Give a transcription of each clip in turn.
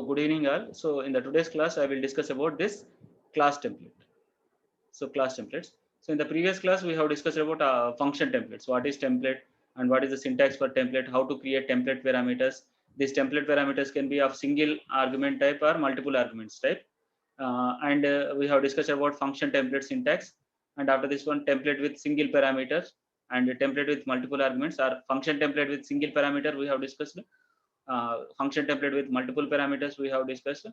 good evening all. So in the today's class I will discuss about this class template. So class templates. So in the previous class we have discussed about function templates. What is template and what is the syntax for template, how to create template parameters. These template parameters can be of single argument type or multiple arguments type. And we have discussed about function template syntax, and after this one template with single parameters and a template with multiple arguments, or function template with single parameter we have discussed. Function template with multiple parameters we have discussed.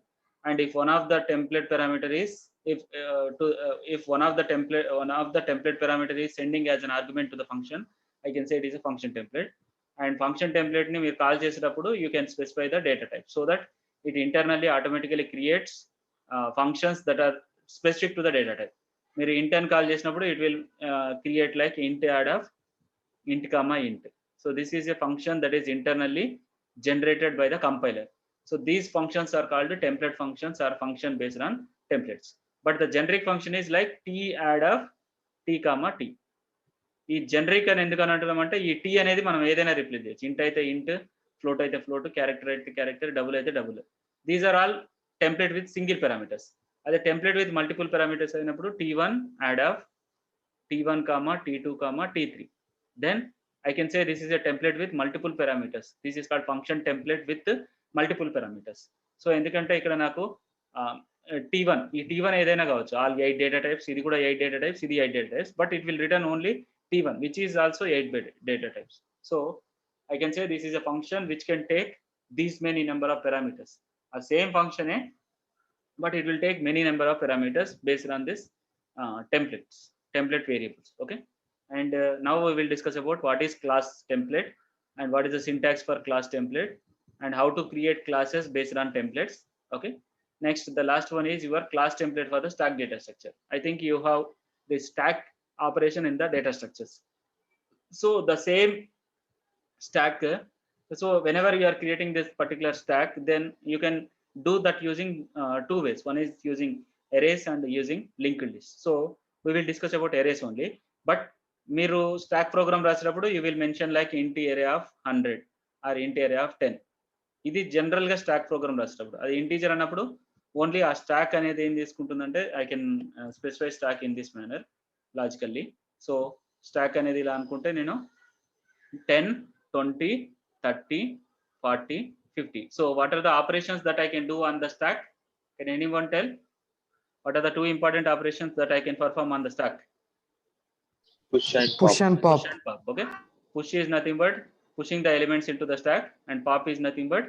And if one of the template parameter is if one of the template parameter is sending as an argument to the function, I can say it is a function template. And function template ni meer call cheseటప్పుడు you can specify the data type so that it internally automatically creates functions that are specific to the data type. మీరు int అని call చేసినప్పుడు it will create like int add of int comma int. So this is a function that is internally generated by the compiler. So these functions are called template functions or function based on templates. But the generic function is like t add of t comma t. ఈ generic అని ఎందుకు అంటున్నామంటే ఈ T అనేది మనం ఏదైనా replace చేయొచ్చు. ఇంట్ అయితే ఇంట్, ఫ్లోట్ అయితే ఫ్లోట్, క్యారెక్టర్ అయితే క్యారెక్టర్, డబుల్ అయితే double. These are all template with single parameters. అదే టెంప్లెట్ విత్ మల్టిపుల్ పారామీటర్స్ అయినప్పుడు t1 add of t1 comma t2 comma t3. Then I can say this is a template with multiple parameters. This is called function template with multiple parameters. So ఎందుకంటే ఇక్కడ నాకు t1 ఈ t1 ఏదైనా కావచ్చు, all 8 data types, ఇది కూడా 8 data types, ఇది 8 data types, but it will return only t1 which is also 8 data types. So I can say this is a function which can take these many number of parameters. A same function but it will take many number of parameters based on this template variables. Okay. And now we will discuss about what is class template and what is the syntax for class template and how to create classes based on templates. Okay. Next, the last one is your class template for the stack data structure. I think you have the stack operation in the data structures. So the same stack, so whenever you are creating this particular stack, then you can do that using two ways. One is using arrays and using linked lists. So we will discuss about arrays only, but మీరు stock programme రాసేటప్పుడు you will mention like ఇంట్ area of 100 are ఇంట్ area of 10. ఇది general గా stock programme రాసేటప్పుడు. అది integer అన్నప్పుడు only ఆ స్టాక్ అనేది ఏం తీసుకుంటుందంటే I can specify stack in this manner logically. So stack అనేది ఇలా అనుకుంటే నేను 10, 20, 30, 40, 50. So what are the operations that I can do on the stack? Can anyone tell what are the two important operations that I can perform on the stack? Push and pop. Push and pop. Okay. Push is nothing but pushing the elements into the stack, and pop is nothing but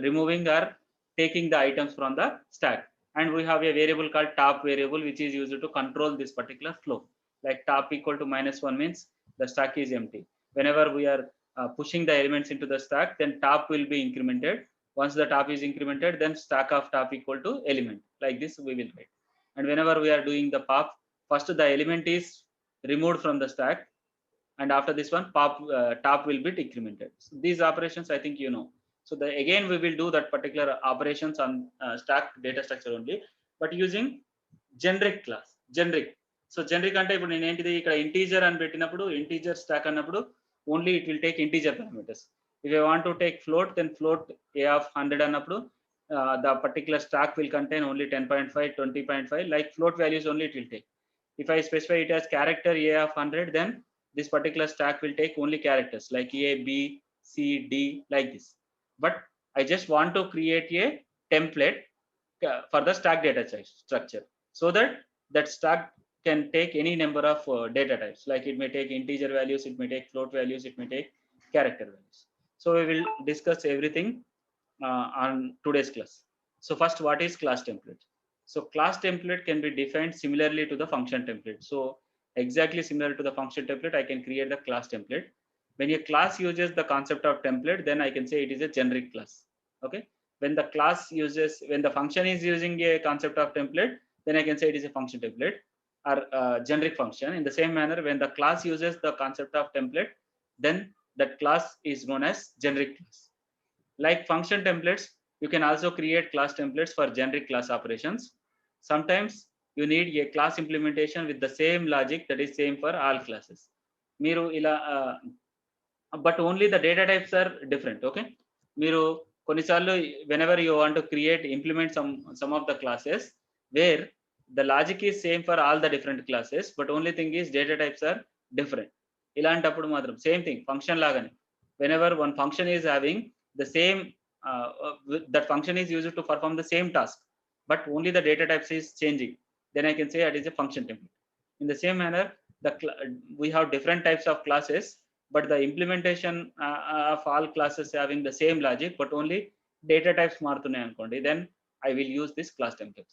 removing or taking the items from the stack. And we have a variable called top variable which is used to control this particular flow. Like top equal to -1 means the stack is empty. Whenever we are pushing the elements into the stack, then top will be incremented. Once the top is incremented, then stack of top equal to element. Like this we will write. And whenever we are doing the pop, first the element is removed from the stack, and after this one top will be decremented. So these operations I think you know. So again we will do that particular operations on stack data structure only, but using generic class. So generic ante ipudu nenu entidi ikkada integer అని పెట్టినప్పుడు integer stack అన్నప్పుడు only it will take integer parameters. If I want to take float, then float a of 100 అన్నప్పుడు the particular stack will contain only 10.5, 20.5, like float values only it will take. If I specify it as character a of 100, then this particular stack will take only characters like a, b, c, d, like this. But I just want to create a template for the stack data structure so that that stack can take any number of data types. Like it may take integer values, it may take float values, it may take character values. So we will discuss everything on today's class. So first, what is class template? So class template can be defined similarly to the function template. So exactly similar to the function template, I can create the class template. When a class uses the concept of template, then I can say it is a generic class. Okay. When the function is using a concept of template, then I can say it is a function template or generic function. In the same manner, when the class uses the concept of template, then that class is known as generic class. Like function templates, you can also create class templates for generic class operations. Sometimes you need a class implementation with the same logic that is same for all classes. But only the data types are different. Okay. మీరు కొన్నిసార్లు whenever you want to create implement some of the classes where the logic is same for all the different classes, but only thing is data types are different. ఇలాంటప్పుడు మాత్రం same thing function లాగానే whenever one function is having the same that function is used to perform the same task, but only the data types is changing, then I can say that is a function template. In the same manner, we have different types of classes, but the implementation of all classes having the same logic, but only data types మారుతున్నాయి అనుకోండి, then I will use this class templates.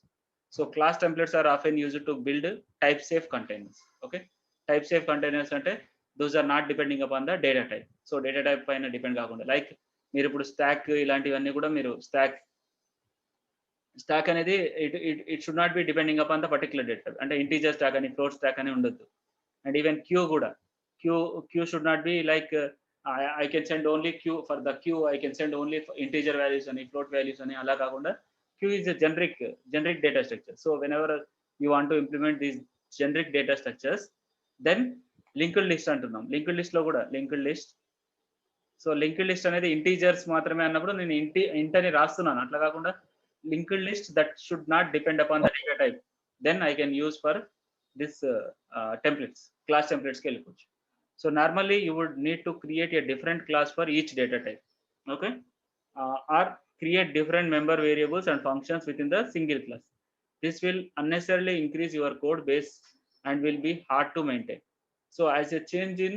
So class templates are often used to build type safe containers. Okay, type safe containers అంటే those are not depending upon the data type. So data type పైన depend కాకుండా, like మీరు ఇప్పుడు stack ఇలాంటివన్నీ కూడా మీరు stack అనేది it should not be depending upon the particular data type. అంటే ఇంటీజర్ స్టాక్ అని ఫ్లోట్ స్టాక్ అని ఉండొద్దు. అండ్ ఈవెన్ క్యూ కూడా queue should not be like I can send only queue for the queue, I can send only integer values and float values అని అలా కాకుండా queue is a generic data structure. So whenever you want to implement these generic data structures, then linked list అంటున్నాం. linked list లో కూడా linked list. So linked list అనేది integers మాత్రమే అన్నప్పుడు నేను ఇంట్ అని రాస్తున్నాను, అట్లా కాకుండా linked list that should not depend upon the data type, then I can use for this templates, class templates కి వెళ్ళిపోవచ్చు. So normally you would need to create a different class for each data type, okay, or create different member variables and functions within the single class. This will unnecessarily increase your code base and will be hard to maintain. So as a change in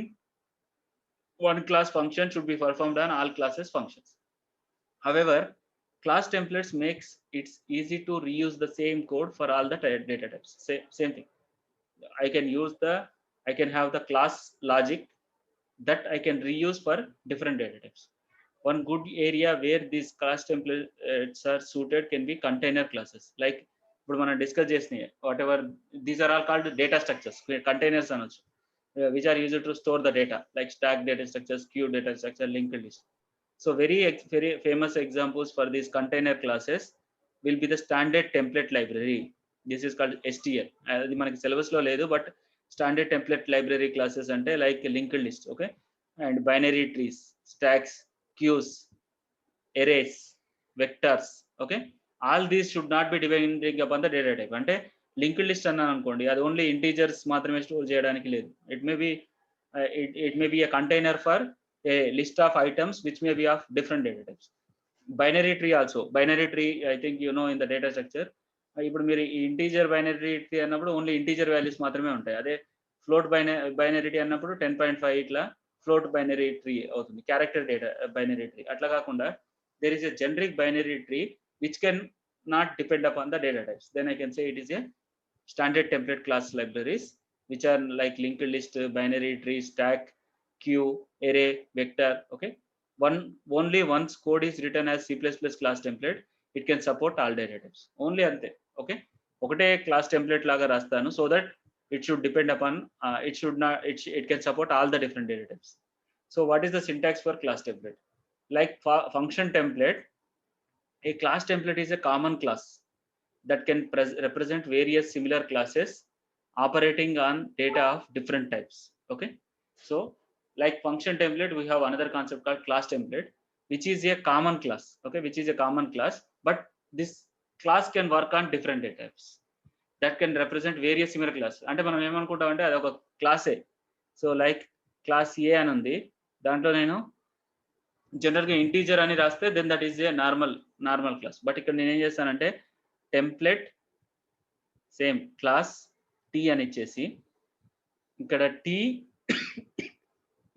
one class function should be performed on all classes functions. However, class templates makes it easy to reuse the same code for all the data types. Same thing. I can have the class logic that I can reuse for different data types. One good area where these class templates are suited can be container classes. Like ఇప్పుడు మనం discuss చేసినాయి, whatever these are all called data structures, containers అనొచ్చు, which are used to store the data, like stack data structures, queue data structure, linked list. So very famous examples for these container classes will be the standard template library. This is called STL. అది మనకి syllabus లో లేదు, but standard template library classes అంటే like linked list, okay, and binary trees, stacks, queues, arrays, vectors, okay, all these should not be depending upon the data type. అంటే linked list అన్నాను అనుకోండి, అది only integers మాత్రమే store చేయడానికి లేదు. It may be a container for a list of items which may be of different data types. Binary tree also, binary tree I think you know in the data structure. ఇప్పుడు మీరు integer binary tree అన్నప్పుడు only integer values మాత్రమే ఉంటాయి. అదే float binary tree అన్నప్పుడు 10.5 ఇట్లా float binary tree అవుతుంది, character data binary tree. అట్లా కాకుండా there is a generic binary tree which can not depend upon the data types. Then I can say it is a standard template class libraries which are like linked list, binary tree, stack, queue, array, vector. Okay, only once code is written as C++ class template, it can support all data types. Only ante. Okay, ఒకటే class template లాగా రాస్తాను, so that it should depend upon it should not it can support all the different data types. So what is the syntax for class template? Like function template, a class template is a common class that can represent various similar classes operating on data of different types. Okay, so like function template, we have another concept called class template, which is a common class. Okay, which is a common class, but this class can work on different data types that can represent various similar classes. అంటే మనం ఏమనుకుంటామంటే అది ఒక క్లాసే. So like class ఏ అని ఉంది, దాంట్లో నేను జనరల్గా ఇంటీజర్ అని రాస్తే then that is a normal class. But ఇక్కడ నేను ఏం చేస్తానంటే టెంప్లెట్ సేమ్ క్లాస్ టీ అని ఇచ్చేసి ఇక్కడ టీ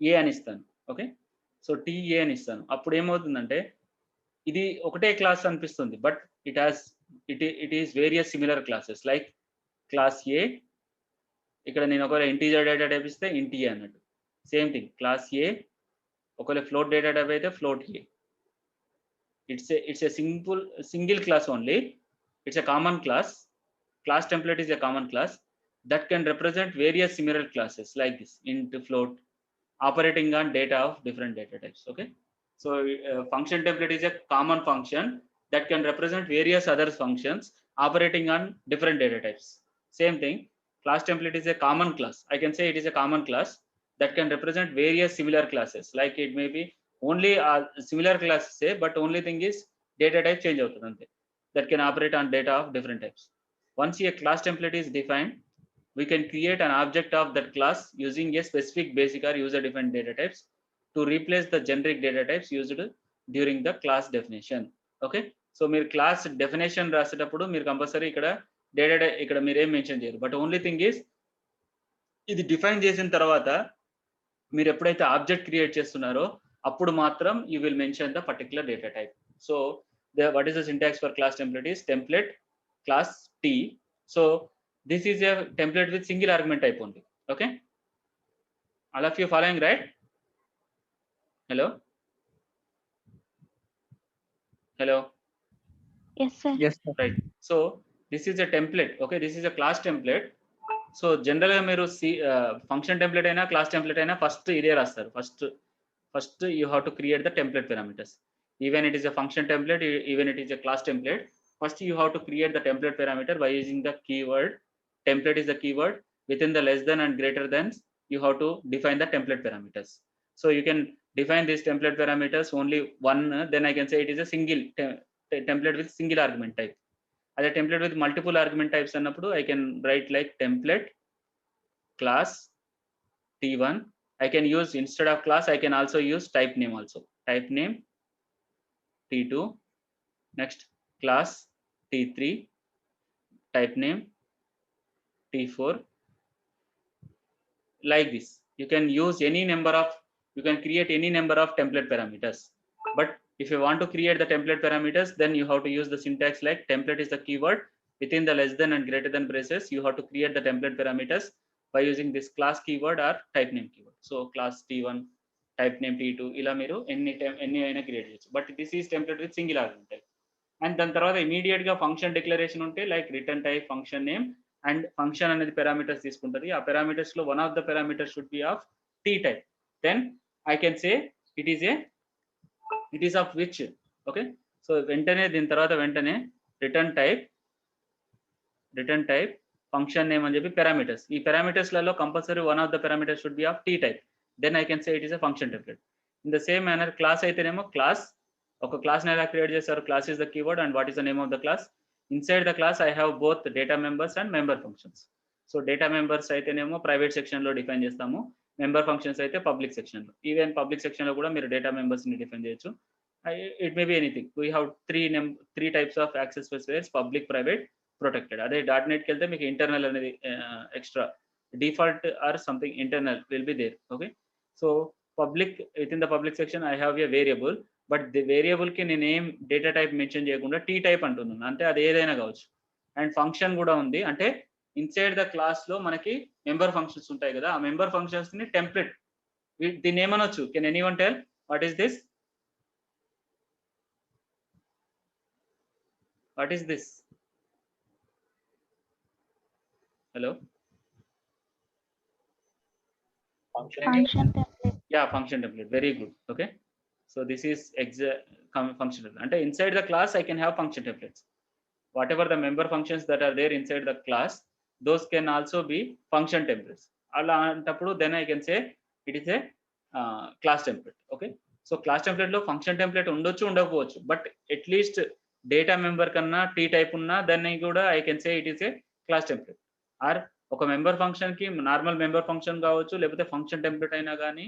ఏ అని ఇస్తాను. ఓకే, సో టీ ఏ అని ఇస్తాను. అప్పుడు ఏమవుతుందంటే ఇది ఒకటే క్లాస్ అనిపిస్తుంది, but it is various similar classes. Like class A, ఇక్కడ నేను ఒకవేళ ఇంటీజర్ డేటా టైప్ ఇస్తే ఇంట్ ఏ అన్నట్టు. సేమ్ థింగ్ క్లాస్ ఏ, ఒకవేళ ఫ్లోట్ డేటా టైప్ అయితే float A. It's a single class only. It's a common class. Class template is a common class that can represent various similar classes like this, int, float, operating on data of different data types. Okay, so function template is a common function that can represent various other functions operating on different data types. Same thing, class template is a common class. I can say it is a common class that can represent various similar classes, like it may be only similar classes say, but only thing is data type change అవుతుంది అంతే. That can operate on data of different types. Once a class template is defined, we can create an object of that class using a specific basic or user defined data types to replace the generic data types used during the class definition. Okay, so మీరు class definition రాసేటప్పుడు మీరు compulsory ఇక్కడ data ఇక్కడ మీరు ఏం mention చేయరు, but only thing is ఇది define చేసిన తర్వాత మీరు ఎప్పుడైతే ఆబ్జెక్ట్ క్రియేట్ చేస్తున్నారో అప్పుడు మాత్రం you will mention the particular data type. So what is the syntax for class template is template class T. So this is a template with single argument type only. Okay, all of you following, right? Hello, hello. Yes, sir. Yes, sir. Right, so this is a template. Okay, this is a class template. So generally మీరు function template అయినా class template అయినా first ఇదే రాస్తారు. first you have to create the template parameters. Even it is a function template, even it is a class template, first you have to create the template parameter by using the keyword. Template is the keyword. Within the less than and greater than, you have to define the template parameters. So you can define these template parameters only one, then I can say it is a single template with single argument type. As a template with multiple argument types annappudu I can write like template class T1. I can use, instead of class I can also use type name also. Type name T2, next class T3, type name T4, like this. You can use any number of, you can create any number of template parameters. But if you want to create the template parameters, then you have to use the syntax like template is the keyword. Within the less than and greater than braces, you have to create the template parameters by using this class keyword or type name keyword. So class T1, type name T2, ఇలా మీరు ఎన్ని అయినా create చేయొచ్చు. But this is template with single argument type. And దాని తర్వాత immediate గా function declaration ఉంటే like return type, function name and function అనేది పారామీటర్స్ తీసుకుంటుంది. ఆ పారామీటర్స్ లో one of the parameters should be of T type. Then I can say it is of which. Okay, so వెంటనే దీని తర్వాత వెంటనే రిటర్న్ టైప్ ఫంక్షన్ నేమ్ అని చెప్పి పారామీటర్స్. ఈ పారామీటర్స్ లలో compulsory one of the parameters should be of T type. Then I can say it is a function template. In the same manner, class అయితేనేమో class, ఒక class ని ఎలా create చేస్తారు, class is the keyword and what is the name of the class. Inside the class I have both data members and member functions. So data members అయితేనేమో private section లో define చేస్తాము, member functions అయితే public section లో. Even public section లో కూడా మీరు data members ని define చేయొచ్చు. It may be anything. We have three types of access specifiers, public, private, protected. అదే .NET కి వెళ్తే మీకు ఇంటర్నల్ అనేది extra, default or something internal will be there. Okay, so public, within the public section I have a variable, but the variable కి నేను ఏం data type mention చేయకుండా tea type అంటున్నాను, అంటే అది ఏదైనా కావచ్చు. అండ్ ఫంక్షన్ కూడా ఉంది, అంటే ఇన్సైడ్ ద క్లాస్ లో మనకి మెంబర్ ఫంక్షన్స్ ఉంటాయి కదా, ఆ మెంబర్ ఫంక్షన్స్ ని టెంప్లెట్, దీన్ని ఏమనొచ్చు? Can anyone tell what is this? What is this? Hello, Function template. Yeah, function template, very good. Okay, so this is function template. Ante inside the class I can have function templates. Whatever the member functions that are there inside the class, those can also be function templates. Alla antappudu then I can say it is a class template. Okay, so class template lo function template undochu undavochu, but at least data member kanna t type unna then kuda I can say it is a class template. Or ఒక member function కి normal member function కావచ్చు, లేకపోతే function template అయినా కానీ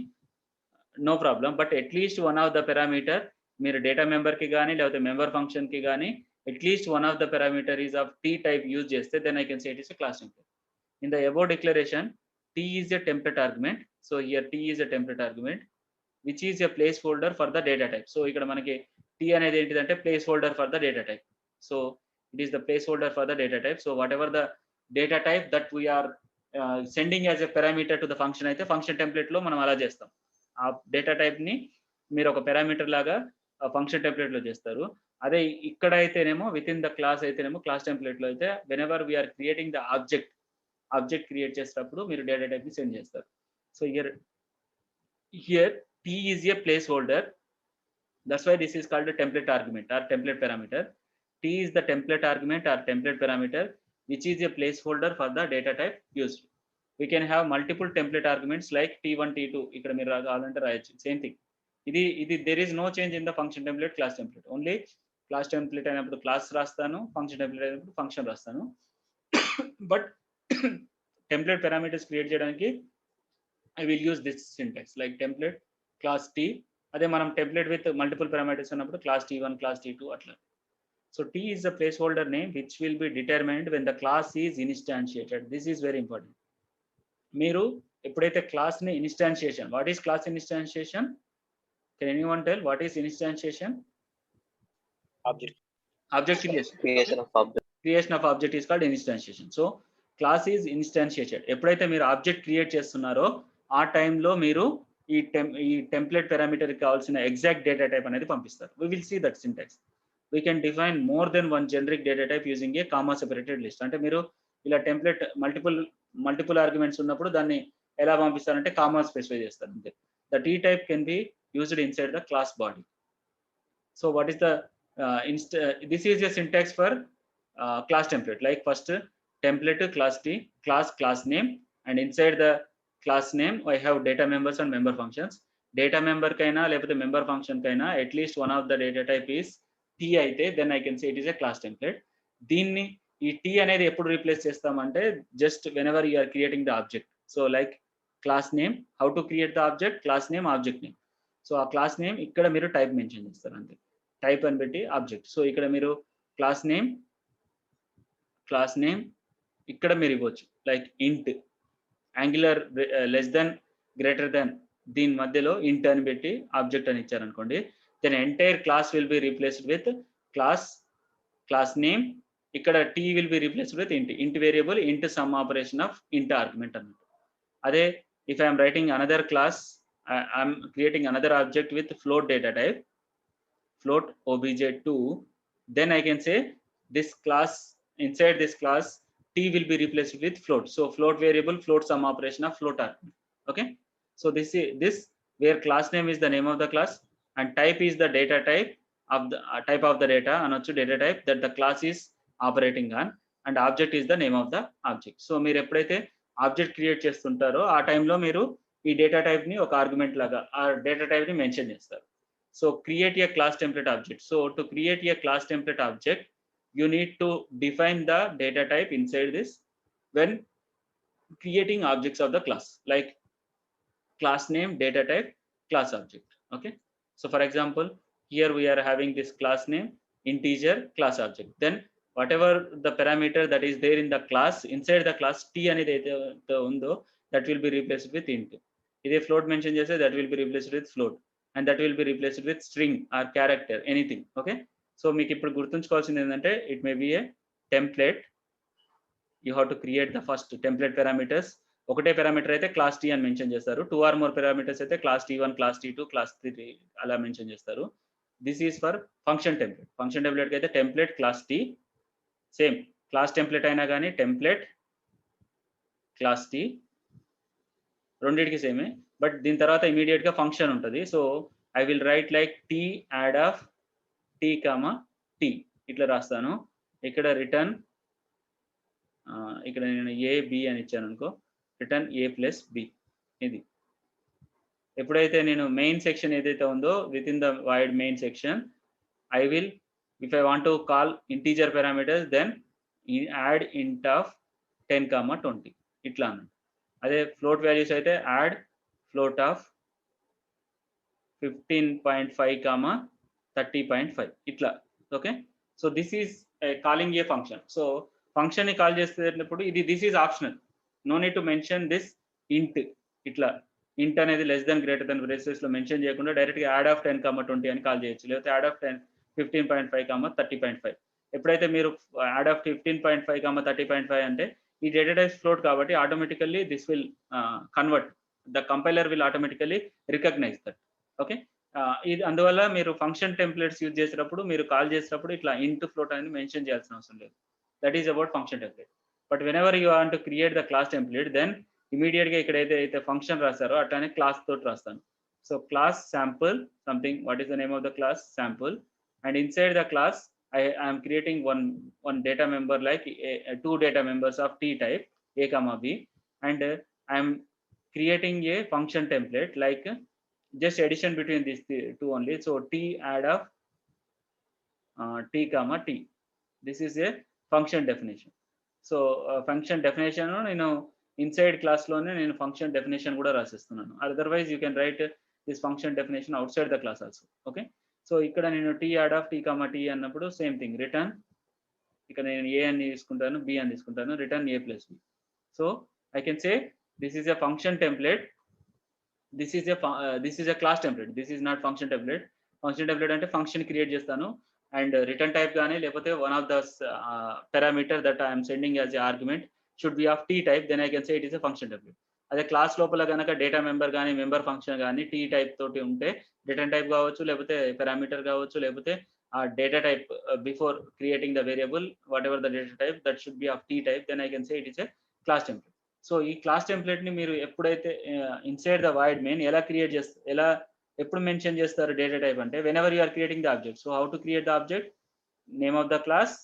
no problem. But at least one of the parameter మీరు data member కి కానీ లేకపోతే మెంబర్ ఫంక్షన్ కి కానీ at least one of the parameter is of T type use చేస్తే then I can say it is a class template. In the above declaration T is a template argument. So here T is a template argument which is a place holder for the data type. So ఇక్కడ మనకి tea అనేది ఏంటిదంటే place holder for the data type. So it is the place holder for the data type. So what ever the data type that we are sending as a parameter to the function అయితే function template లో మనం అలా చేస్తాం. ఆ data type ని మీరు ఒక parameter లాగా ఫంక్షన్ టెంప్లెట్ లో చేస్తారు. అదే ఇక్కడ అయితేనేమో విత్ ఇన్ ద క్లాస్ అయితేనేమో క్లాస్ టెంప్లెట్ లో అయితే whenever we're creating the object create చేసేటప్పుడు మీరు డేటా టైప్ ని సెండ్ చేస్తారు. So here t is a placeholder, that's why this is called a template argument or template parameter. T is the template argument or template parameter which is a placeholder for the data type used. We can have multiple template arguments like t1, t2. ఇక్కడ మీరు కావాలంటే రాయొచ్చు, same thing. ఇది there is no change in the function template, class template. Only class template అయినప్పుడు class రాస్తాను, function template అయినప్పుడు function రాస్తాను. But template parameters create చేయడానికి I will use this syntax like template class T. అదే మనం template with multiple parameters ఉన్నప్పుడు class T1, class T2 అట్లా. So T is the placeholder name which will be determined when the class is instantiated. This is very important. మీరు ఎప్పుడైతే class ని instantiation, what is class instantiation? Can anyone tell what is instantiation? Object creation of object is called instantiation. So class is instantiated. ఎప్పుడైతే మీరు object create చేస్తున్నారో ఆ టైంలో మీరు ఈ టెంప్లెట్ పారామీటర్ కి కావాల్సిన ఎగ్జాక్ట్ డేటా టైప్ అనేది పంపిస్తారు. We will see that syntax. We can define more than one generic data type using a comma separated list. అంటే మీరు ఇలా టెంప్లెట్ మల్టిపుల్ ఆర్గ్యుమెంట్స్ ఉన్నప్పుడు దాన్ని ఎలా పంపిస్తారంటే కామా స్పెసిఫై చేస్తారు అంతే. The T type can be used inside the class body. So what is the this is a syntax for class template. Like first template class T, class name, and inside the class name I have data members and member functions. Data member kaina lepothe member function kaina at least one of the data type is T అయితే then I can say it is a class template. దీన్ని ఈ T అనేది ఎప్పుడు replace చేస్తామంటే just whenever you are creating the object. So like class name, how to create the object, class name, object name. So ఆ class name ఇక్కడ మీరు type mention చేస్తారు అంతే, టైప్ అని పెట్టి ఆబ్జెక్ట్. సో ఇక్కడ మీరు క్లాస్ నేమ్ ఇక్కడ మీరు ఇవ్వచ్చు like int angular less than greater than దీని మధ్యలో ఇంట్ అని పెట్టి ఆబ్జెక్ట్ అని ఇచ్చారనుకోండి, then entire class will be replaced with class name. ఇక్కడ T will be replaced with int variable int sum operation of int argument అన్నట్టు. అదే if I'm writing another class, I'm creating another object with float data type, float obj2, then I can say this class, inside this class T will be replaced with float. So float variable, float some operation of float argument. Okay, so this where class name is the name of the class and type is the data type of the type of the data anochu data type that the class is operating on, and object is the name of the object. So మీరు ఎప్పుడైతే object create చేస్తుంటారో ఆ టైంలో మీరు ఈ data type ని ఒక argument లాగా ఆ డేటా టైప్ ని మెన్షన్ చేస్తారు. So create a class template object. So to create a class template object you need to define the data type inside this when creating objects of the class, like class name, data type, class object. Okay, so for example here we are having this class name integer class object, then whatever the parameter that is there in the class, inside the class T అనేది అయితే ఉందో that will be replaced with int. ఇదే float mention చేస్తే that will be replaced with float, and that will be replaced with string or character, anything. Okay, so మీకు ఇప్పుడు గుర్తుంచుకోవాల్సింది ఏంటంటే it may be a template. You have to create the first template parameters. ఒకటే parameter అయితే class T అని mention చేస్తారు, 2 or more parameters అయితే class T1, class T2, class T3 అలా మెన్షన్ చేస్తారు. This is for function template. Function టెంప్లెట్కి అయితే template class T, same class template అయినా కానీ టెంప్లెట్ క్లాస్ T రెండింటికి సేమే, బట్ దీని తర్వాత ఇమీడియట్గా ఫంక్షన్ ఉంటుంది. So I will write like T add of T, T ఇట్లా రాస్తాను. ఇక్కడ రిటర్న్ ఇక్కడ నేను ఏ బి అని ఇచ్చాను అనుకో, రిటర్న్ ఏ ప్లస్ బి. ఇది ఎప్పుడైతే నేను మెయిన్ సెక్షన్ ఏదైతే ఉందో with in the void main section I will, if I want to call integer parameters then add int of 10, 20 ఇట్లా అన్నాను. అదే ఫ్లోట్ వాల్యూస్ అయితే యాడ్ ఫ్లోట్ ఆఫ్ 15.5, 30.5 ఇట్లా. Okay, so this is calling a function. So function ని call చేసేటప్పుడు this is optional, no need to mention this int. ఇట్లా int అనేది less than greater than braces లో మెన్షన్ చేయకుండా direct గా add of 10, 20 అని call చేయొచ్చు, లేకపోతే యాడ్ ఆఫ్ 15.5, 30.5. ఎప్పుడైతే మీరు యాడ్ ఆఫ్ 15.5, 30.5 అంటే ఈ డేటా టైప్ ఫ్లోట్ కాబట్టి automatically this will convert, the compiler will automatically recognise that. Okay, ఇది అందువల్ల మీరు ఫంక్షన్ టెంప్లెట్స్ యూజ్ చేసేటప్పుడు, మీరు కాల్ చేసేటప్పుడు ఇట్లా ఇంట్ ఫ్లోట్ అనేది మెన్షన్ చేయాల్సిన అవసరం లేదు. That is about function template. But whenever you want to create the class template then immediate గా ఇక్కడ అయితే ఫంక్షన్ రాస్తారో అట్లానే క్లాస్ తోటి రాస్తాను. So class sample something, what is the name of the class sample, and inside the class I am creating one data member like 2 data members of T type A, B, and I am creating a function template like just addition between these two only. So t add of t comma t. This is a function definition. So function definition నేను inside class లోనే నేను function definition కూడా రాసిస్తున్నాను. Otherwise you can write this function definition outside the class also. Okay. So ఇక్కడ నేను t add of t comma t అన్నప్పుడు same thing return ఇక్కడ నేను a అని తీసుకుంటాను, b అని తీసుకుంటాను, return a plus b. So I can say this is a function template. This is a class template. This is not function template. Function template అంటే function create చేస్తాను and return type గానీ లేకపోతే one of the parameter that I am sending as a argument should be of t type, then I can say it is a function template. అదే class లోపల కనుక data member కానీ member function కానీ t type తోటి ఉంటే return type కావచ్చు లేకపోతే parameter కావచ్చు లేకపోతే ఆ data type before creating the variable what ever the data type that should be of t type, then I can say it is a class template. So ఈ class template ని మీరు ఎప్పుడైతే inside the void main ఎలా create చేస్తారు, ఎలా ఎప్పుడు mention చేస్తారు data type అంటే whenever you are creating the object. So how to create the object, name of the class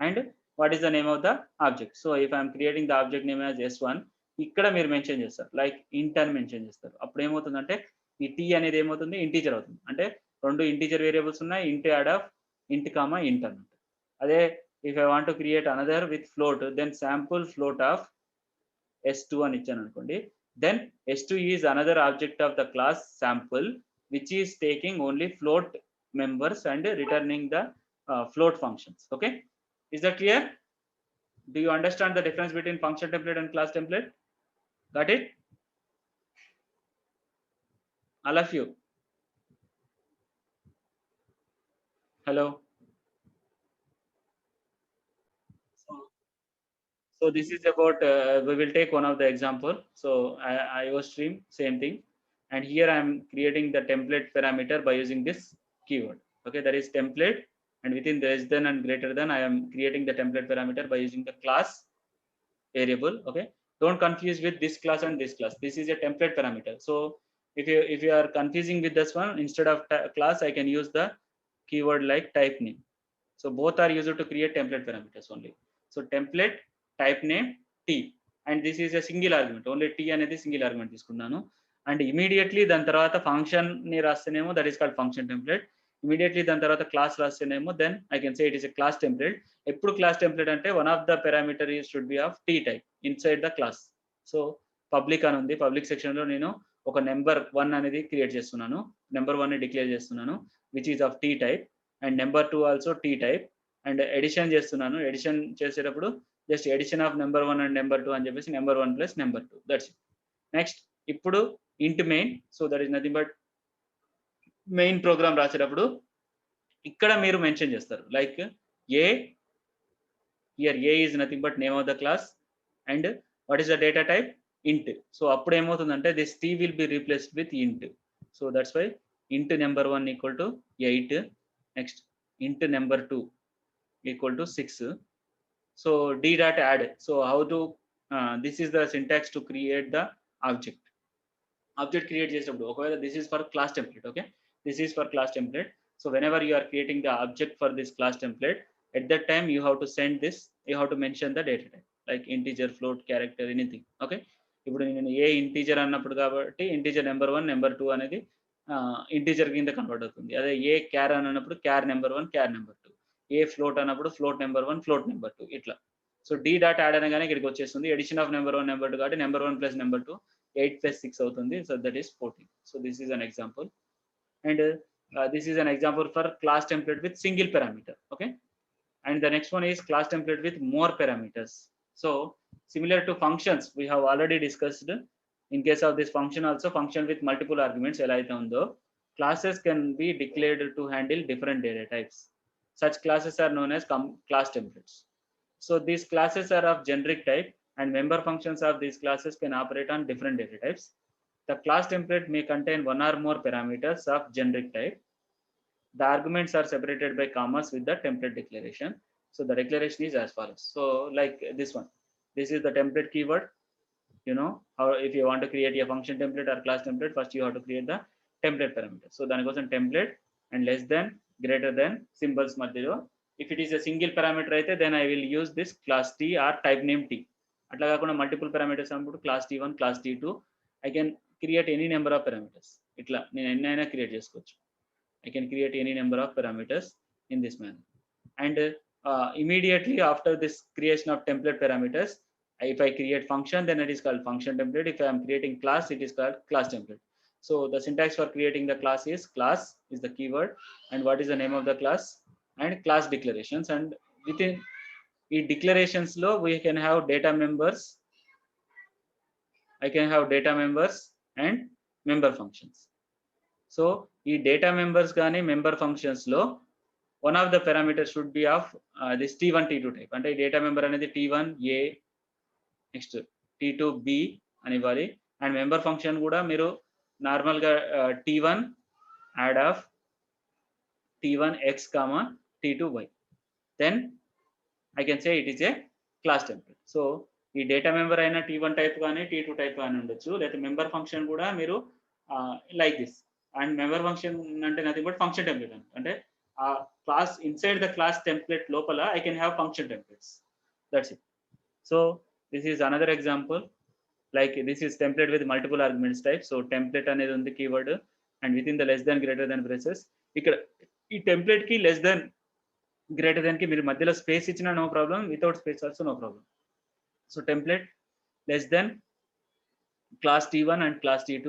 and what is the name of the object. So if I'm creating the object name as S1, ఇక్కడ మీరు mention చేస్తారు like ఇంట్ అని mention చేస్తారు. అప్పుడు ఏమవుతుందంటే ఈ t అనేది ఏమవుతుంది ఇంటీజర్ అవుతుంది. అంటే రెండు ఇంటీజర్ వేరియబుల్స్ ఉన్నాయి, ఇంట్ యాడ్ ఆఫ్ ఇంట్ కామా ఇంట్ అన్నమాట. అదే if I want to create another with float, then sample float of S2 అని ఇచ్చాను అనుకోండి, then S2 is another object of the class sample which is taking only float members and returning the float functions. Okay, is that clear? Do you understand the difference between function template and class template? Got it? All of you, hello. So this is about we will take one of the example. So IO stream, same thing, and here I am creating the template parameter by using this keyword. Okay, that is template, and within less than and greater than I am creating the template parameter by using the class variable. Okay, don't confuse with this class and this class. This is a template parameter. So if you are confusing with this one, instead of class I can use the keyword like type name. So both are used to create template parameters only. So template type name t, and this is a single argument, only t అనేది single argument తీసుకున్నాను. And immediately దాని తర్వాత function ని రాస్తేనేమో that is called function template. Immediately దాని తర్వాత class రాస్తేనేమో then I can say it is a class template. ఎప్పుడు క్లాస్ టెంప్లెట్ అంటే one of the parameter should be of T type inside the class. So public అని ఉంది, public section లో నేను ఒక నెంబర్ 1 అనేది క్రియేట్ చేస్తున్నాను, నెంబర్ 1 ని డిక్లేర్ చేస్తున్నాను which is of T type, and number 2 also T type. And addition చేస్తున్నాను, ఎడిషన్ చేసేటప్పుడు just addition of number 1 and number 2 అని చెప్పేసి number 1 plus number 2, that's it. Next ఇప్పుడు int main, so that is nothing but main program రాసేటప్పుడు ఇక్కడ మీరు mention చేస్తారు like A, here A is nothing but name of the class and what is the data type ఇంట్. So అప్పుడు ఏమవుతుందంటే this t will be replaced with ఇంట్. So that's why ఇంట్ number 1 equal to 8, next ఇంట్ number 2 equal to 6. So d dot add. So how to this is the syntax to create the object. Object create చేసేటప్పుడు ఒకవేళ this is for class template. Okay, this is for class template. So whenever you are creating the object for this class template, at that time you have to send this, you have to mention the data type like integer, float, character, anything. Okay, ఇప్పుడు నేను ఏ integer అన్నప్పుడు కాబట్టి integer number 1 number 2 అనేది integer కింద convert అవుతుంది. అదే ఏ క్యార్ అన్నప్పుడు క్యార్ number 1 క్యార్ number 2, ఏ float అన్నప్పుడు ఫ్లోట్ నెంబర్ 1 ఫ్లోట్ నెంబర్ 2 ఇట్లా. సో d డాట్ యాడ్ అనగానే ఇక్కడికి వచ్చేస్తుంది ఎడిషన్ ఆఫ్ నెంబర్ 1 నెంబర్ 2 కాబట్టి నెంబర్ 1 ప్లస్ నెంబర్ 2 8 ప్లస్ 6 అవుతుంది. So that is 14. So this is an example, and this is an example for class template with single parameter. Okay, and the next one is class template with more parameters. So similar to functions we have already discussed. In case of this function also, function with multiple arguments ఎలా అయితే ఉందో, classes can be declared to handle different data types. Such classes are known as class templates. So these classes are of generic type and member functions of these classes can operate on different data types. The class template may contain one or more parameters of generic type. The arguments are separated by commas with the template declaration. So the declaration is as follows. So like this one, this is the template keyword. You know how if you want to create a function template or class template, first you have to create the template parameter. So then it goes on template and less than, greater than, symbols మధ్యలో. If it is a single parameter అయితే then I will use this class t or type name t. అట్లా కాకుండా multiple parameters అన్నప్పుడు class t1, class t2, I can create any number of parameters. ఇట్లా నేను ఎన్నైనా create చేసుకోవచ్చు. I can create any number of parameters in this manner. And immediately after this creation of template parameters, if I create function, then it is called function template. If I am creating class, it is called class template. So the syntax for creating the class is the keyword, and what is the name of the class, and class declarations. And within the declarations low, we can have data members. I can have data members and member functions. So ఈ data members కానీ member functions లో one of the parameters should be of this T1 T2 type. అంటే ఈ data member అనేది T1 A, next T2 B అని ఇవ్వాలి. And member function కూడా మీరు నార్మల్ గా T1 add of T1 X, T2 Y. Then I can say it is a class template. So ఈ data member అయినా T1 టైప్ కానీ T2 type కానీ ఉండొచ్చు, లేకపోతే మెంబర్ ఫంక్షన్ కూడా మీరు like this. And member function అంటే నథింగ్ బట్ ఫంక్షన్ టెంప్లెట్ అంటే ఆ class inside the class template లోపల I can have function templates. That's it. So this is another example. Like this is template with multiple arguments type. So template అనేది ఉంది keyword, and with in the less than greater than braces. ఇక్కడ ఈ template కి less than greater then కి మీరు మధ్యలో space ఇచ్చినా no problem, without space also no problem. So template less than class T1 and class T2,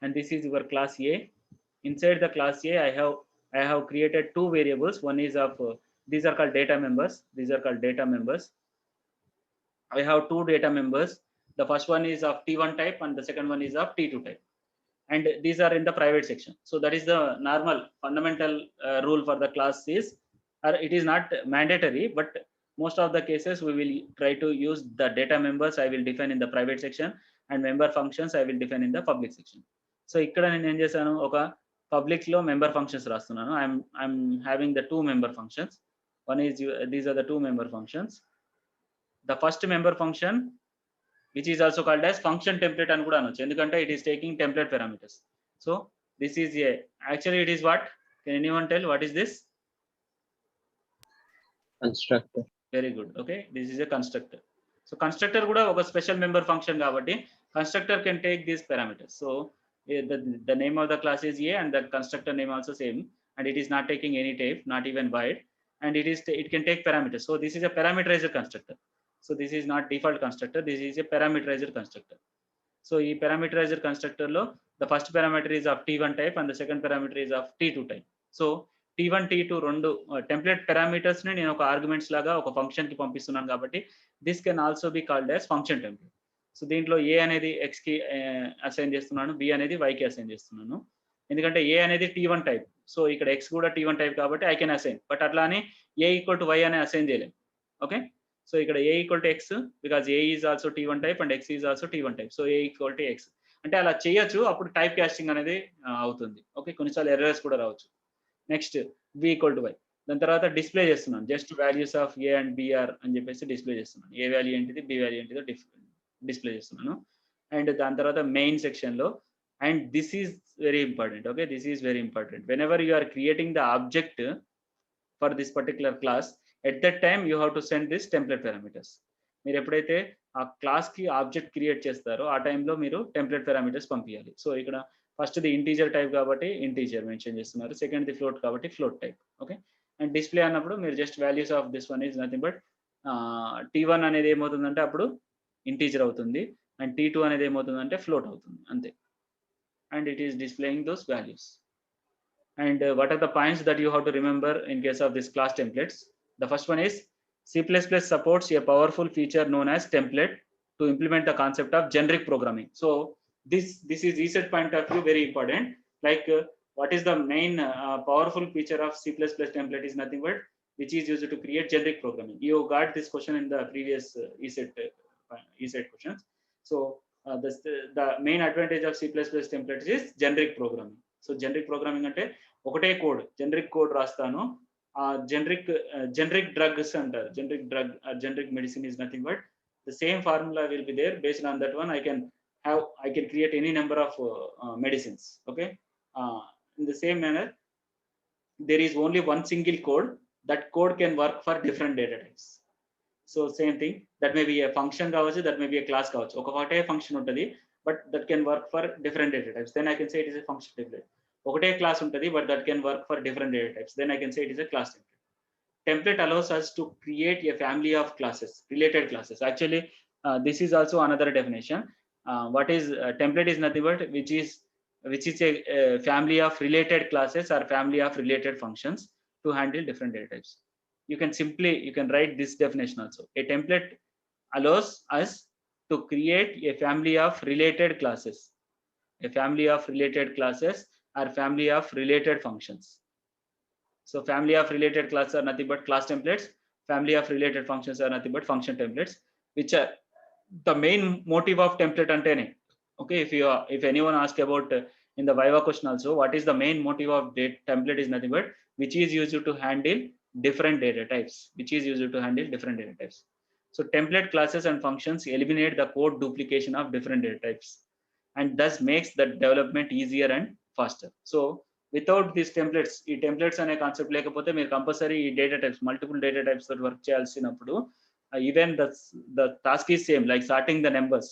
and this is your class A. Inside the class A, I have created two variables. One is of these are called data members. These are called data members. I have two data members. The first one is of T1 type, and the second one is of T2 type. And these are in the private section. So that is the normal fundamental rule for the class is, or it is not mandatory, but most of the cases we will try to use the data members I will define in the private section, and member functions I will define in the public section. So ఇక్కడ నేను ఏం చేశాను, ఒక public లో member functions రాస్తున్నాను. I'm having the two member functions. One is these are the two member functions. The first member function, which is also called as function template అని కూడా అనొచ్చు, ఎందుకంటే it is taking template parameters. So this is a actually it is what, can anyone tell what is this? Constructor. Very good. Okay, this is a constructor. So constructor కూడా ఒక special member function కాబట్టి constructor can take these parameters. So the name of the class is A, and the constructor name also same, and it is not taking any type, not even void, and it can take parameters. So this is a parameterizer constructor. So this is not default constructor, this is a parameterizer constructor. So ఈ parameterizer constructor లో the first parameter is of T1 type and the second parameter is of T2 type. So T1 T2 రెండు template parameters ని నేను ఒక arguments లాగా ఒక function కి పంపిస్తున్నాను కాబట్టి this can also be called as function template. So దీంట్లో ఏ అనేది ఎక్స్ కి అసైన్ చేస్తున్నాను, బి అనేది వై కి అసైన్ చేస్తున్నాను. ఎందుకంటే ఏ అనేది T1 టైప్, సో ఇక్కడ ఎక్స్ కూడా T1 టైప్ కాబట్టి ఐ కెన్ అసైన్, బట్ అట్లా అని ఏ ఈక్వల్ టు వై అనే అసైన్ చేయలేము. ఓకే, సో ఇక్కడ A equal to X, because A is also T1 type and X is also T1 type. So A equal to X అంటే అలా చేయొచ్చు, అప్పుడు type casting అనేది అవుతుంది. ఓకే, కొన్నిసార్లు ఎర్రర్స్ కూడా రావచ్చు. Next b equal to y, దాని తర్వాత డిస్ప్లే చేస్తున్నాను, just values of a and b are అని చెప్పేసి డిస్ప్లే చేస్తున్నాను. ఏ వాల్యూ ఏంటిది, బి వాల్యూ ఏంటిదో డిస్ప్లే చేస్తున్నాను. అండ్ దాని తర్వాత మెయిన్ సెక్షన్ లో, and this is very important. Okay, this is very important. Whenever you are creating the object for this particular class, at that time you have to send this template parameters. మీరు ఎప్పుడైతే ఆ class కి object create చేస్తారో ఆ టైంలో మీరు template parameters పంపించాలి. So ఇక్కడ ఫస్ట్ ది ఇంటీజర్ టైప్ కాబట్టి ఇంటీజర్ మెన్షన్ చేస్తున్నారు, సెకండ్ ది ఫ్లోట్ కాబట్టి float type. Okay, and display అన్నప్పుడు మీరు just values of this one is nothing but T1 అనేది ఏమవుతుందంటే అప్పుడు ఇంటీజర్ అవుతుంది, అండ్ T2 అనేది ఏమవుతుందంటే ఫ్లోట్ అవుతుంది, అంతే. And it is displaying those values. And what are the points that you have to remember in case of this class templates? The first one is C++ supports a powerful feature known as template to implement the concept of generic programming. So this is research point of view very important. Like what is the main powerful feature of C++ template is nothing but which is used to create generic programming. You got this question in the previous ESET questions. So the main advantage of C++ templates is generic programming. So generic programming ante ఒకటే code, generic code రాస్తాను. Generic drugs అంటారు, generic medicine is nothing but the same formula will be there. Based on that one I can create any number of medicines. Okay, in the same manner there is only one single code. That code can work for different data types. So same thing, that may be a function కావచ్చు, that may be a class కావచ్చు. ఒకటే function ఉంటుంది, but that can work for different data types, then I can say it is a function template. ఒకటే class ఉంటుంది, but that can work for different data types, then I can say it is a class template. Template allows us to create a family of classes, related classes. Actually, this is also another definition. What is template is nothing but which is a family of related classes or family of related functions to handle different data types. You can write this definition also. A template allows us to create a family of related classes, a family of related classes or family of related functions. So family of related classes are nothing but class templates. Family of related functions are nothing but function templates, which are the main motive of template antene. Okay, if anyone ask about in the Viva question also, what is the main motive of template is nothing but which is used to handle different data types, which is used to handle different data types. So template classes and functions eliminate the code duplication of different data types and thus makes the development easier and faster. So without this templates, ఈ templates అనే concept లేకపోతే మీరు compulsory ఈ data types, multiple data types తోటి work చేయాల్సినప్పుడు even the task is same, like sorting the numbers.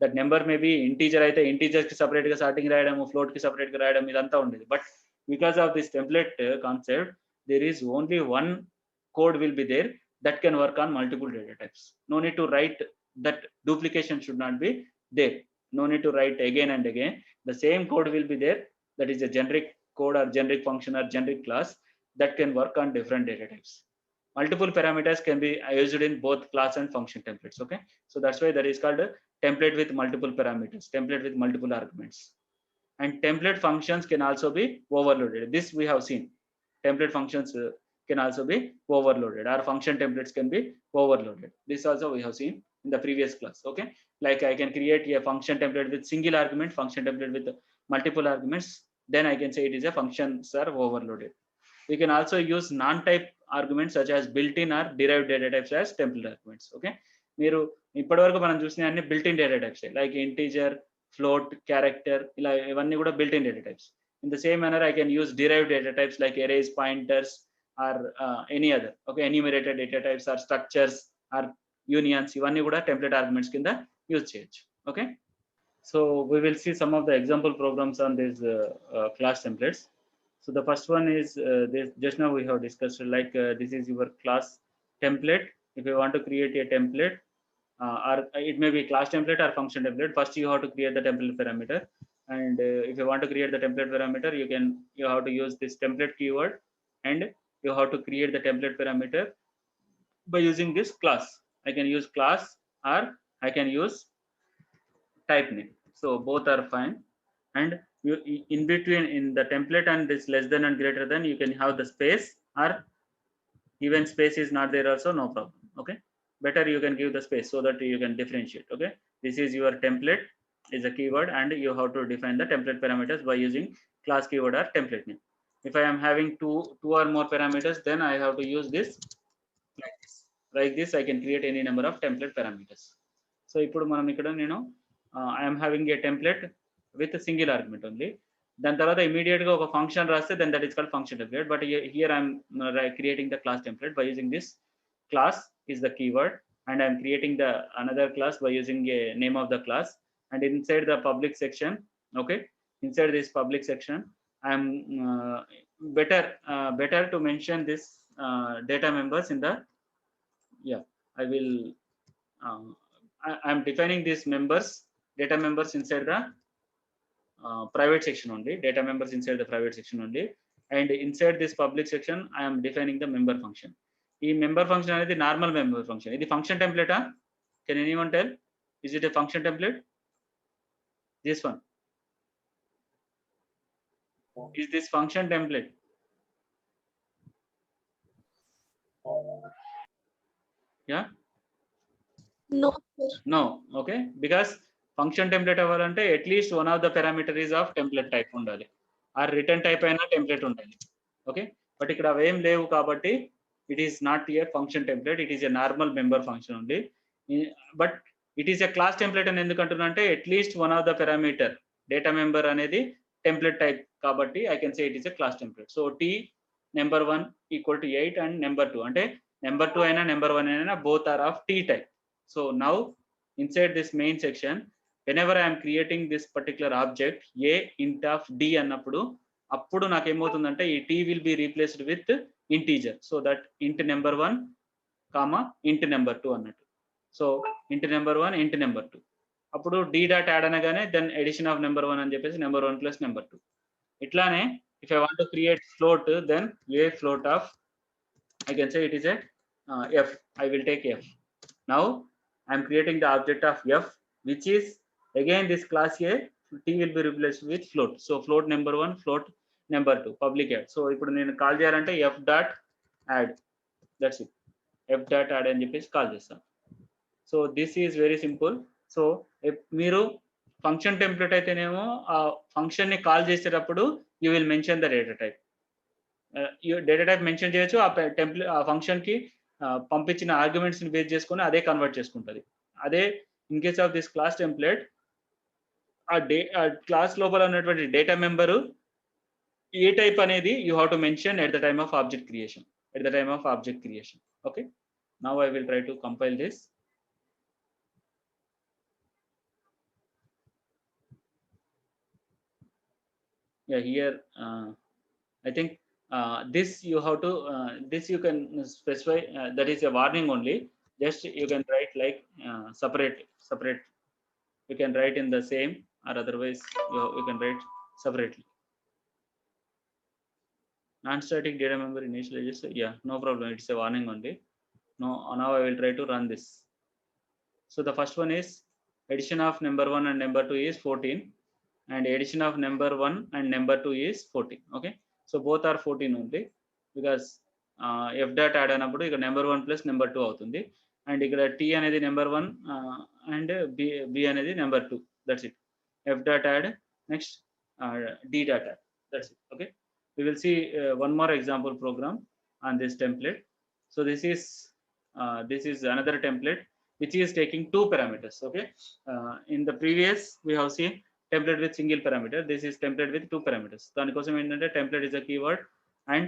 That number maybe integer అయితే integer కి separate గా సార్టింగ్ రాయడం, ఫ్లోట్ కి సపరేట్ గా రాయడం, ఇదంతా ఉండేది. But because of this template concept there is only one code will be there that can work on multiple data types. No need to write, that duplication should not be there. No need to write again and again. The same code will be there, that is a generic code or generic function or generic class that can work on different data types. Multiple parameters can be used in both class and function templates. Okay, so that's why that is called a template with multiple parameters, template with multiple arguments. And template functions can also be overloaded. This we have seen. Template functions can also be overloaded, or function templates can be overloaded. This also we have seen in the previous class. Okay, like I can create a function template with single argument, function template with multiple arguments, then I can say it is a functions are overloaded. We can also use non-type arguments such as built-in or derived data types as template arguments. Okay, మీరు ఇప్పటివరకు మనం చూసిన అన్ని built-in data types like integer, float, character, ఇలా ఇవన్నీ కూడా built-in data types. In the same manner, I can use derived data types like arrays, pointers, or any other. Okay, enumerated data types or structures or unions, ఇవన్నీ కూడా template arguments కింద use చేయొచ్చు. Okay, so we will see some of the example programs on these class templates. So the first one is this, just now we have discussed, like this is your class template. If you want to create a template, or it may be class template or function template, first you have to create the template parameter. And if you want to create the template parameter, you have to use this template keyword, and you have to create the template parameter by using this class. I can use class or I can use type name, so both are fine. And you, in between, in the template and this less than and greater than, you can have the space, or even space is not there also, no problem. Okay, better you can give the space so that you can differentiate. Okay, this is your template is a keyword, and you have to define the template parameters by using class keyword or template name. If I am having two or more parameters, then I have to use this like this. Like this, I can create any number of template parameters. So ఇప్పుడు మనం ఇక్కడ నేను I am having a template with a single argument only. దాని తర్వాత immediate గా ఒక function రాస్తే then that is called function template. But here I am creating the class template by using this class is the keyword, and I am creating the another class by using a name of the class. And inside the public section, okay, inside this public section, I am better to mention this data members in the, yeah, I will I am defining these members, data members inside the private section only, data members inside the private section only. And inside this public section, I am defining the member function. ఈ member function అనేది normal member function. ఇది function template ah? Can anyone tell? Is it a function template? This one. Is this function template? Yeah? No. Okay, because function template అవ్వాలంటే at least one of the parameter is of template type ఉండాలి, or return type అయినా template ఉండాలి. Okay, but ఇక్కడ అవేం లేవు కాబట్టి it is not a function template, it is a normal member function only. But it is a class template అని ఎందుకు అంటున్నా అంటే at least one of the parameter data member అనేది template type కాబట్టి I can say it is a class template. So t number 1 equal to 8 and number 2 అంటే number 2 అయినా number 1 అయినా both are of t type. So now inside this main section, whenever I am creating this particular object a int of d అన్నప్పుడు అప్పుడు నాకు ఏమవుతుందంటే ఈ t will be replaced with integer, so that int number 1 comma int number 2 అన్నట్టు. So int number 1 int number 2 అప్పుడు d dot add అనగానే then edition of number 1 అని చెప్పేసి నెంబర్ 1 ప్లస్ నెంబర్ 2. ఇట్లానే if I want to create float, then a float of, I can say it is a f. I will take f. Now I am creating the object of f, which is again this class a, t will be replaced with float. So float number 1, float number 2, public add. So ఇప్పుడు నేను call చేయాలంటే f dot add, that's it. f dot add అని చెప్పేసి call చేస్తాను. So this is very simple. So మీరు function template అయితేనేమో ఆ function ని కాల్ చేసేటప్పుడు you will mention the data type. Data type mention చేయొచ్చు, ఆ టెంప్లెట్ ఆ ఫంక్షన్ కి పంపించిన ఆర్గ్యుమెంట్స్ ని బేస్ చేసుకొని అదే కన్వర్ట్ చేసుకుంటుంది. అదే in case of this class template ఆ క్లాస్ లోపల ఉన్నటువంటి డేటా మెంబరు ఏ టైప్ అనేది you have to mention at the time of object creation. Okay, now I will try to compile this. Yeah, here I think this you have to this you can specify, that is a warning only. Just you can write like separate. You can write in the same, or otherwise you can write separately. Non-static data member initializes. Yeah, no problem. It's a warning only. No, now I will try to run this. So the first one is addition of number 1 and number 2 is 14. And addition of number 1 and number 2 is 14. Okay, so both are 14 only, because f dot add అన్నప్పుడు ఇక్కడ number 1 plus number 2 అవుతుంది, and ఇక్కడ t అనేది number 1 and b అనేది number 2. That's it. f dot add, next d dot add, that's it. Okay, we will see one more example program on this template. So this is another template which is taking 2 parameters. Okay, in the previous we have seen template with single parameter. This is template with 2 parameters. దానికోసం ఏంటంటే template is a keyword, and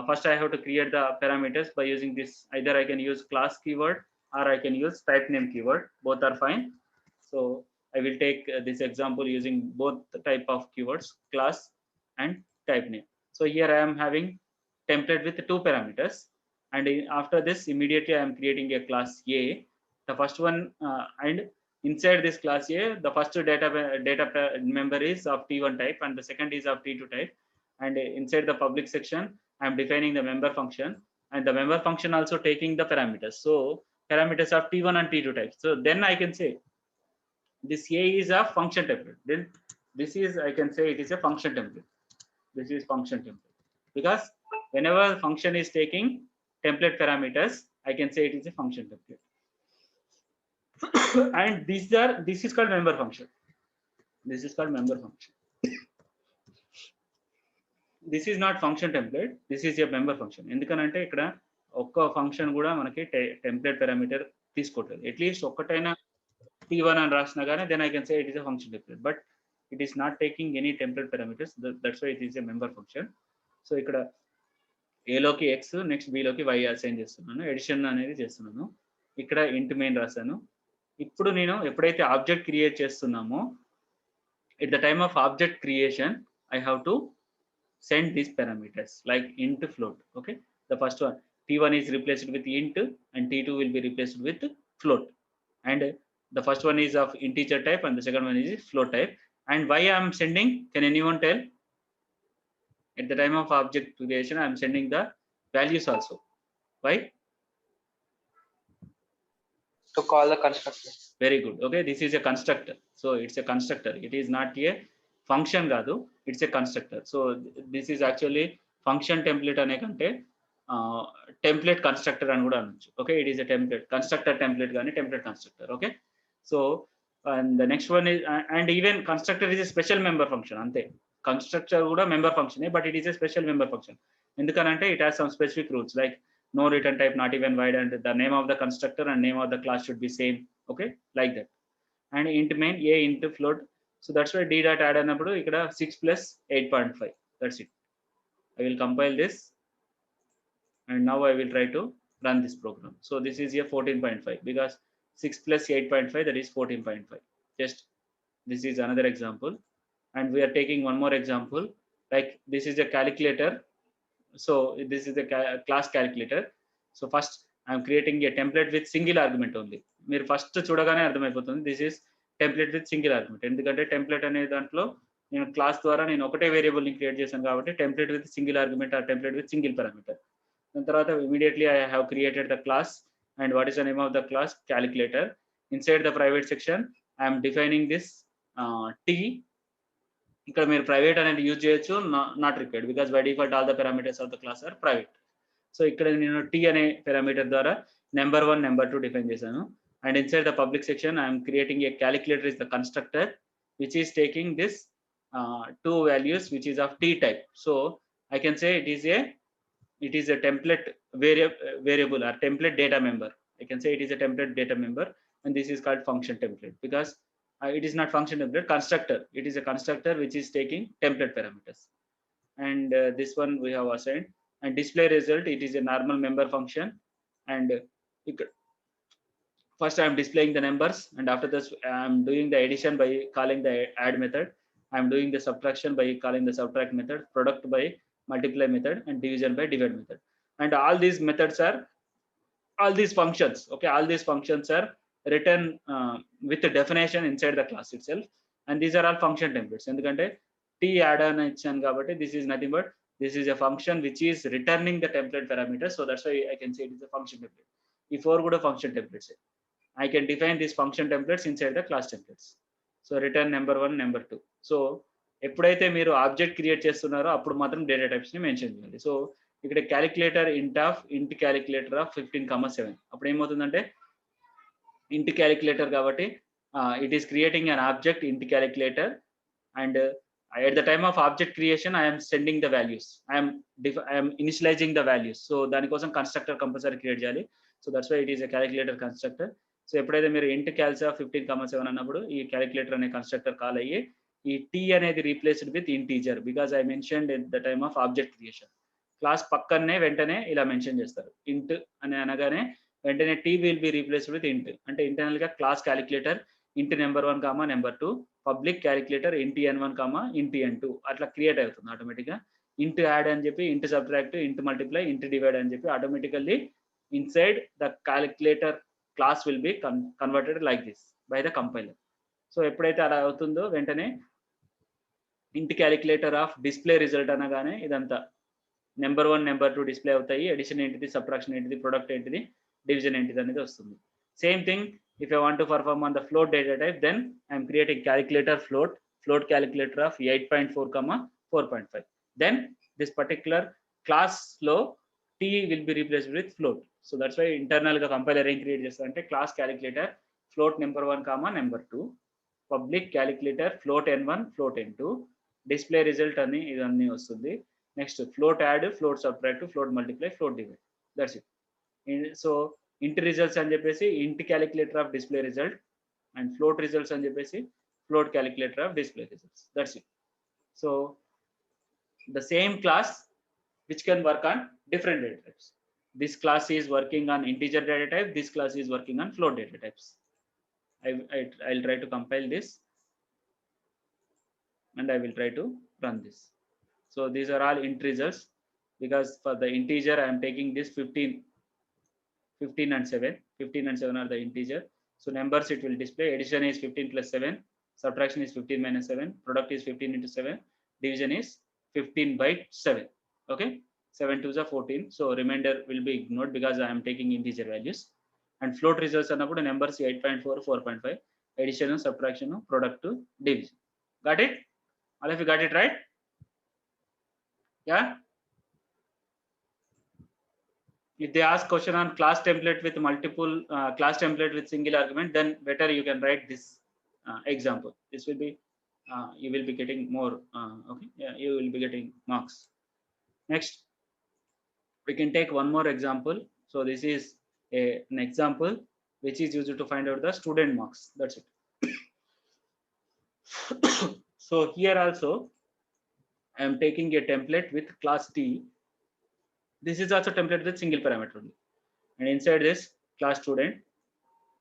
first I have to create the parameters by using this. Either I can use class keyword or I can use type name keyword. Both are fine. So I will take this example using both the type of keywords, class and type name. So here I am having template with 2 parameters, and after this immediately I am creating a class A. The first one and inside this class A, the first data member is of T1 type and the second is of T2 type. And inside the public section, I am defining the member function, and the member function also taking the parameters. So parameters of T1 and T2 types. So then I can say this A is a function template. Then this is, I can say it is a function template. This is function template, because whenever function is taking template parameters, I can say it is a function template. And this is called member function. This is called member function. This is not function template, this is a member function. ఎందుకనంటే ఇక్కడ ఒక్క function కూడా మనకి template parameter తీసుకోవట్లేదు. At least ఒక్కటైనా t1 అని రాసినా కానీ then I can say it is a function template, but it is not taking any template parameters. That's why it is a member function. So ఇక్కడ a లోకి x, next b లోకి y assign చేస్తున్నాను, edition అనేది చేస్తున్నాను. ఇక్కడ ఇంట్ main రాశాను. ఇప్పుడు నేను ఎప్పుడైతే ఆబ్జెక్ట్ క్రియేట్ చేస్తున్నామో, at the time of object creation I have to send these parameters like int, float. Okay, the first one t1 is replaced with int and t2 will be replaced with float, and the first one is of integer type and the second one is float type. And why I am sending, can anyone tell? At the time of object creation I am sending the values also. Why? To call the constructor. Very good. Okay, this is a constructor, so it's a constructor, it is not a function కాదు, it's a constructor. So this is actually function template అనే కంటే template constructor అని కూడా అనొచ్చు. Okay, it is a template constructor, template కానీ template constructor. Okay, so and the next one is, and even constructor is a special member function. అంతే, constructor కూడా member function, but it is a special member function. ఎందుకనంటే it has some specific rules like no return type, not even void, and the name of the constructor and name of the class should be same. Okay, like that. And int main a int float. So that's why d dot add అన్నప్పుడు ఇక్కడ 6 plus 8.5. That's it. I will compile this, and now I will try to run this program. So this is a 14.5, because 6 plus 8.5, that is 14.5. Just this is another example, and we are taking one more example. Like this is a calculator. So this is the class calculator. So first I'm creating a template with single argument only. మీరు first చూడగానే అర్థమైపోతుంది this is template with single argument. ఎందుకంటే template అనే దాంట్లో నేను class ద్వారా నేను ఒకటే వేరియబుల్ ని క్రియేట్ చేశాను కాబట్టి template with single argument or template with single parameter. దాని తర్వాత immediately I have created the class and what is the name of the class calculator. Inside the private section I'm defining this T. ఇక్కడ మీరు private అనేది use చేయొచ్చు, not required because by default all the parameters of the class are private. So ఇక్కడ నేను T అనే parameter ద్వారా number 1 number 2 define చేశాను. And inside the public section I'm creating a calculator is the constructor which is taking this 2 values which is of t type. So I can say it is a template variable or template data member. I can say it is a template data member, and this is called function template because it is not function template, constructor. It is a constructor which is taking template parameters. And this one we have assigned. And display result, it is a normal member function. And first I am displaying the numbers, and after this I am doing the addition by calling the add method. I am doing the subtraction by calling the subtract method, product by multiply method, and division by divide method. And all these methods are, all these functions, okay, all these functions are written with the definition inside the class itself. And these are all function templates. Endukante t add on ichanu kabatti this is nothing but this is a function which is returning the template parameters. So that's why I can say it is a function template. Ee 4 kuda function templates. I can define these function templates inside the class templates. So return number 1 number 2. So ఎప్పుడైతే మీరు object create చేస్తున్నారో అప్పుడు మాత్రం data types ని mention చేయాలి. So ఇక్కడ calculator int calculator of 15,7. అప్పుడు ఏమవుతుందంటే ఇంట్ క్యాలిక్యులేటర్ కాబట్టి it is creating an object int calculator, and at the time of object creation I am sending the values, I am initializing the values. So దానికోసం constructor compulsory create చేయాలి. So that's why it is a calculator constructor. So ఎప్పుడైతే మీరు ఇంట్ క్యాల్సా 15,7 అన్నప్పుడు ఈ calculator అనే constructor call అయ్యి ఈ టీ అనేది replaced with integer because I mentioned at the time of object creation. Class పక్కనే వెంటనే ఇలా మెన్షన్ చేస్తారు. ఇంట్ అని అనగానే వెంటనే T will be replaced with int. అంటే ఇంటర్నల్ గా class calculator int number 1 comma number 2, public calculator int n1 comma ఇంట్ n2 అట్లా క్రియేట్ అవుతుంది ఆటోమేటిక్ గా. ఇంట్ యాడ్ అని చెప్పి ఇంట్ సబ్ట్రాక్ట్ ఇంట్ మల్టిప్లై ఇంట్ డివైడ్ అని చెప్పి automatically inside the calculator class will be converted like this by the compiler. So ఎప్పుడైతే అలా అవుతుందో వెంటనే ఇంట్ క్యాలిక్యులేటర్ ఆఫ్ డిస్ప్లే రిజల్ట్ అనగానే ఇదంతా నెంబర్ 1 నెంబర్ 2 డిస్ప్లే అవుతాయి. ఎడిషన్ ఏంటిది, సబ్ట్రాక్షన్ ఏంటిది, ప్రొడక్ట్ ఏంటిది, డివిజన్ ఏంటిది అనేది వస్తుంది. Same thing if I want to perform on the float data type, then I am creating calculator float calculator of 8.4 comma 4.5. then this particular class లో t will be replaced with float. So that's why internal గా compiler ఏం create చేస్తారంటే class calculator float number 1 comma number 2, public calculator float n1 float n2, display result అని ఇదన్నీ వస్తుంది. Next float add, float subtract, float multiply, float divide, that's it. So ఇంట్ results అని చెప్పేసి ఇంట్ calculator of display result, and float results అని చెప్పేసి float calculator of display results, that's it. So the same class which can work on different data types. This class is working on integer data type, this class is working on float data types. I'll try to compile this and I will try to run this. So these are all int results because for the integer I am taking this 15 and 7. 15 and 7 are the integer. So numbers it will display. Addition is 15 plus 7, subtraction is 15 minus 7, product is 15 into 7, division is 15 by 7. Okay, 7 2s are 14. So remainder will be ignored because I am taking integer values. And float results annappudu numbers 8.4, 4.5, addition, subtraction, product, division. Got it? All of you got it right? Yeah. If they ask question on class template with multiple class template with single argument, then better you can write this example. This will be you will be getting more okay, yeah, you will be getting marks. Next we can take one more example. So this is an example which is used to find out the student marks, that's it. So here also I am taking a template with class T. This is also template with single parameter only, and inside this class student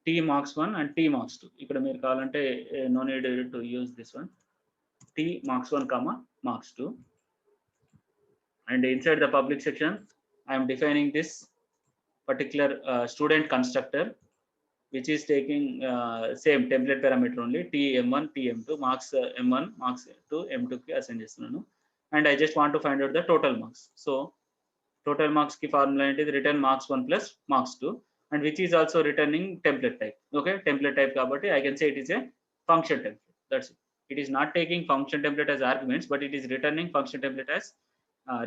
t marks 1 and t marks 2. ఇక్కడ మీరు కావాలంటే no need to use this one. t marks 1 comma marks 2, and inside the public section I am defining this particular student constructor which is taking same template parameter only, t m1 t m2 marks m1 marks 2 m2 కి assign చేస్తున్నాను. and I just want to find out the total marks. So total marks ki formula ఏంటిది, return marks 1 plus marks 2, and which is also returning template type. Okay, template type kabatti I can say it is a function template. That's it. It is not taking function template as arguments, but it is returning function template as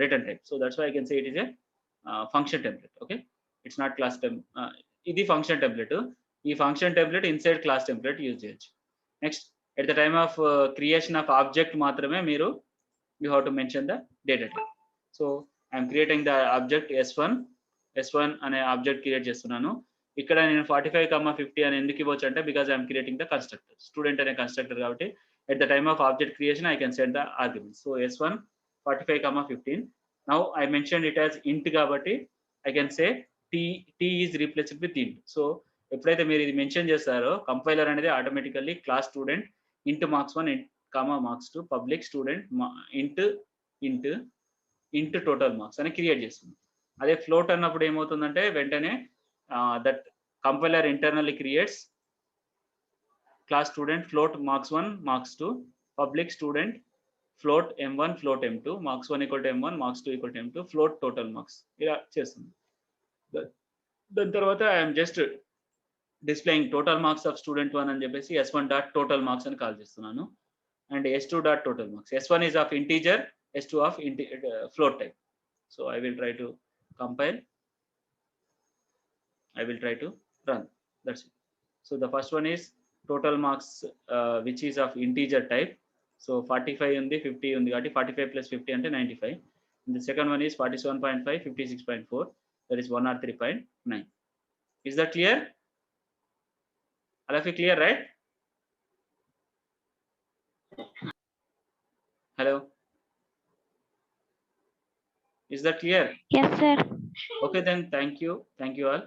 return type. So that's why I can say it is a function template. Okay, it's not class ఇది function template. ఈ function template inside class template use చేయొచ్చు. Next, at the time of creation of object మాత్రమే మీరు you have to mention the data type. So I am creating the object s1 అనే object create చేస్తున్నాను. ఇక్కడ నేను 45,50 అని ఎందుకు ఇవ్వచ్చు అంటే because I'm creating the constructor, student అనే కన్స్ట్రక్టర్ కాబట్టి at the time of object creation I can send the argument. So s1 45,15. Now I mention it as ఇంట్ కాబట్టి I can say t is replaced with ఇంట్. So ఎప్పుడైతే మీరు ఇది mention చేస్తారో compiler అనేది ఆటోమేటికల్లీ క్లాస్ స్టూడెంట్ ఇంట్ marks 1 comma marks 2 public student ఇంట్ టోటల్ మార్క్స్ అని క్రియేట్ చేస్తుంది. అదే ఫ్లోట్ అన్నప్పుడు ఏమవుతుందంటే వెంటనే that compiler internally creates class student float marks 1 marks 2 public student float m1 float m2 marks 1 equal to m1 marks 2 equal to m2 float total marks ఇలా చేస్తుంది. దాని తర్వాత I'm just displaying total marks of student 1 అని చెప్పేసి s1 dot total marks అని call చేస్తున్నాను. And s2 dot total marks, s1 is of integer, s2 of float type. So I will try to compile, I will try to run. That's it. So the first one is total marks which is of integer type. So 45 undi 50 undi kabatti 45 plus 50 ante 95. And the second one is 47.5 56.4, that is 103.9. Is that clear? All of you clear, right? Hello, is that clear? Yes, sir. Okay, then thank you all.